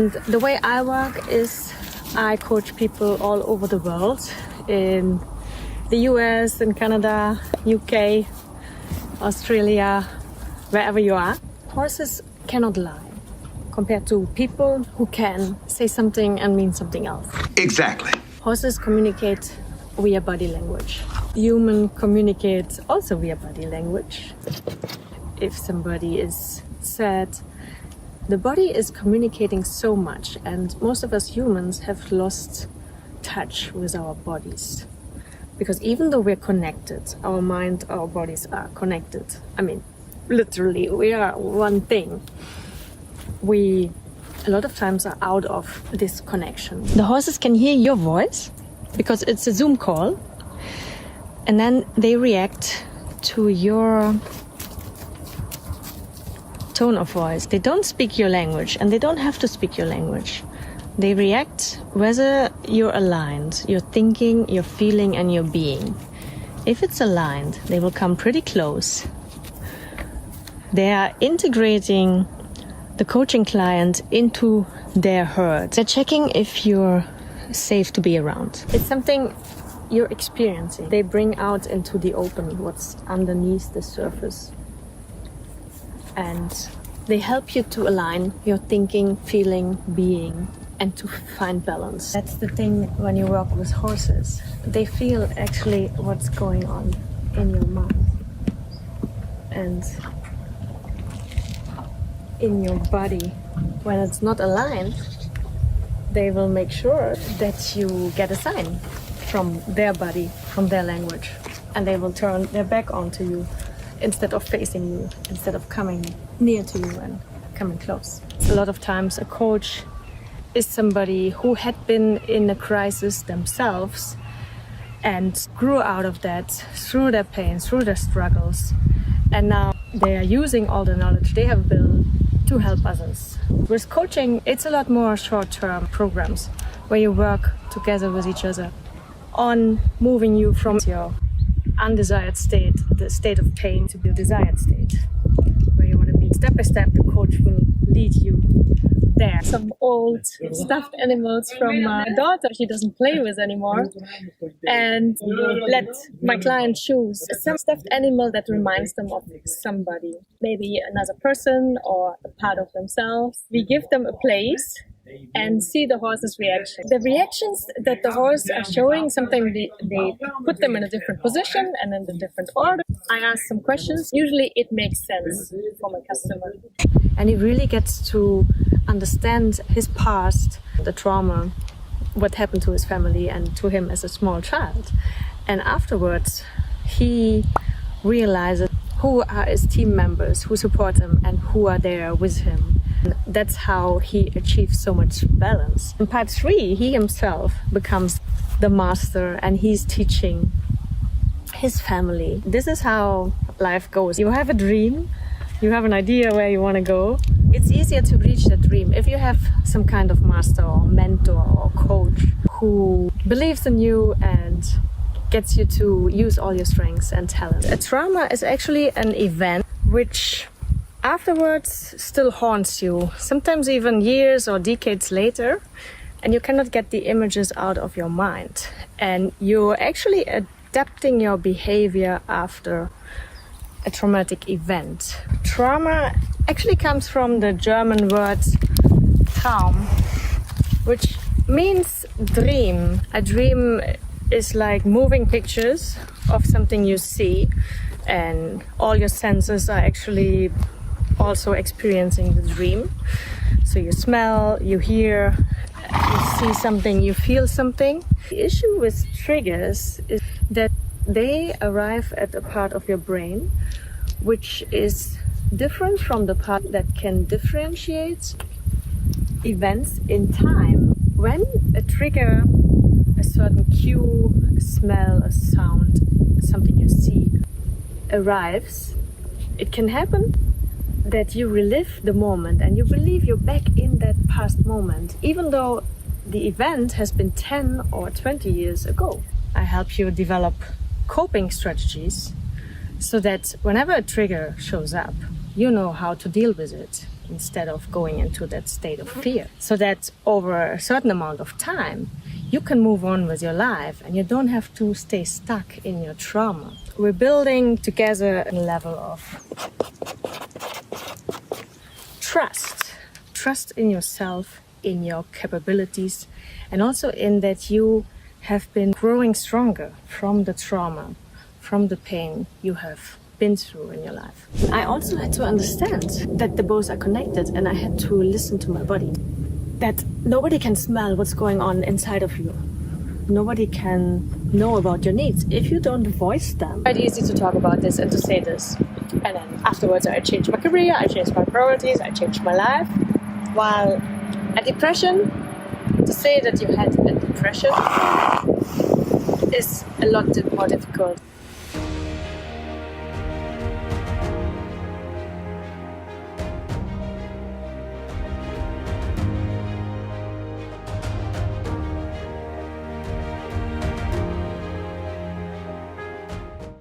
And the way I work is I coach people all over the world, in the US, in Canada, UK, Australia, wherever you are. Horses cannot lie compared to people who can say something and mean something else. Exactly. Horses communicate via body language. Humans communicate also via body language. If somebody is sad, the body is communicating so much, and most of us humans have lost touch with our bodies. Because even though we're connected, our mind, our bodies are connected. I mean, literally, we are one thing. We, a lot of times, are out of this connection. The horses can hear your voice because it's a Zoom call, and then they react to your tone of voice. They don't speak your language, and they don't have to speak your language. They react whether you're aligned, your thinking, your feeling, and your being. If it's aligned, they will come pretty close. They are integrating the coaching client into their herd. They're checking if you're safe to be around. It's something you're experiencing. They bring out into the open what's underneath the surface. And they help you to align your thinking, feeling, being, and to find balance. That's the thing when you work with horses. They feel actually what's going on in your mind and in your body. When it's not aligned, they will make sure that you get a sign from their body, from their language, and they will turn their back onto you instead of facing you, instead of coming near to you and coming close. A lot of times a coach is somebody who had been in a crisis themselves and grew out of that through their pain, through their struggles, and now they are using all the knowledge they have built to help others. With coaching, it's a lot more short-term programs where you work together with each other on moving you from your undesired state, the state of pain, to your desired state, where you want to be. Step by step, the coach will lead you there. Some old stuffed animals from my daughter she doesn't play with anymore, and let my client choose some stuffed animal that reminds them of somebody, maybe another person or a part of themselves. We give them a place and see the horse's reaction. The reactions that the horse are showing, sometimes they put them in a different position and in a different order. I ask some questions. Usually it makes sense for my customer. And he really gets to understand his past, the trauma, what happened to his family and to him as a small child. And afterwards, he realizes who are his team members, who support him and who are there with him. And that's how he achieves so much balance. In part 3, he himself becomes the master and he's teaching his family. This is how life goes. You have a dream, you have an idea where you want to go. It's easier to reach that dream if you have some kind of master or mentor or coach who believes in you and gets you to use all your strengths and talents. A trauma is actually an event which afterwards still haunts you, sometimes even years or decades later, and you cannot get the images out of your mind. And you're actually adapting your behavior after a traumatic event. Trauma actually comes from the German word Traum, which means dream. A dream is like moving pictures of something you see, and all your senses are actually also experiencing the dream. So you smell, you hear, you see something, you feel something. The issue with triggers is that they arrive at a part of your brain which is different from the part that can differentiate events in time. When a trigger, a certain cue, a smell, a sound, something you see arrives, it can happen that you relive the moment and you believe you're back in that past moment, even though the event has been 10 or 20 years ago. I help you develop coping strategies so that whenever a trigger shows up, you know how to deal with it. instead of going into that state of fear. So that over a certain amount of time, you can move on with your life and you don't have to stay stuck in your trauma. We're building together a level of trust in yourself, in your capabilities, and also in that you have been growing stronger from the trauma, from the pain you have been through in your life. I also had to understand that the both are connected, and I had to listen to my body. That nobody can smell what's going on inside of you. Nobody can know about your needs if you don't voice them. It's easy to talk about this and to say this. And then afterwards I changed my career, I changed my priorities, I changed my life. While a depression, to say that you had a depression is a lot more difficult.